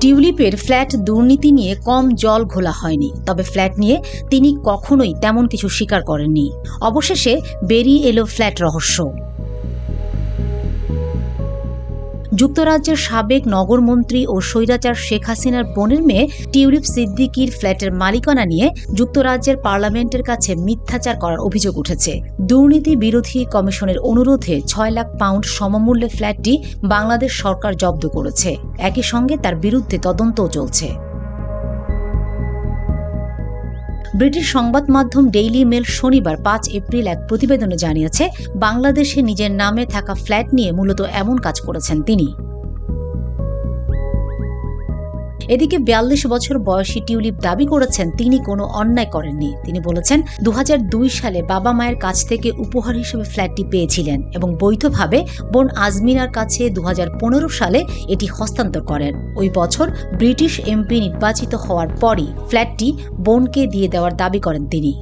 টিউলিপের flat দুর্নীতি নিয়ে কম জল ঘোলা হয়নি, তবে ফ্ল্যাট নিয়ে তিনি কখনোই তেমন কিছু স্বীকার করেননি। অবশেষে বেরিয়ে এলো ফ্ল্যাট রহস্য। যুক্তরাজ্যের সাবেক নগরমন্ত্রী ও স্বৈরাচার শেখ হাসিনার বোনের মেয়ে টিউলিপ সিদ্দিকীর ফ্ল্যাটের মালিকানা নিয়ে যুক্তরাজ্যের পার্লামেন্টের কাছে মিথ্যাচার করার অভিযোগ উঠেছে। দুর্নীতি বিরোধী কমিশনের অনুরোধে ৬ লাখ পাউন্ড সমমূল্যে ফ্ল্যাটটি বাংলাদেশ সরকার জব্দ করেছে। একই সঙ্গে তার বিরুদ্ধে তদন্তও চলছে। ব্রিটিশ সংবাদ মাধ্যম ডেইলি মেল শনিবার ৫ এপ্রিল এক প্রতিবেদনে জানিয়েছে, বাংলাদেশে নিজের নামে থাকা ফ্ল্যাট নিয়ে মূলত এমন কাজ করেছেন তিনি। এদিকে ৪২ বছর বয়সী টিউলিপ দাবি করেছেন তিনি কোনো অন্যায় করেননি। তিনি বলেছেন ২০০২ সালে বাবা মায়ের কাছ থেকে উপহার হিসেবে ফ্ল্যাটটি পেয়েছিলেন এবং বৈধভাবে বোন আজমিনার কাছে ২০১৫ সালে এটি হস্তান্তর করেন। ওই বছর ব্রিটিশ এমপি নির্বাচিত হওয়ার পরই ফ্ল্যাটটি বোনকে দিয়ে দেওয়ার দাবি করেন তিনি।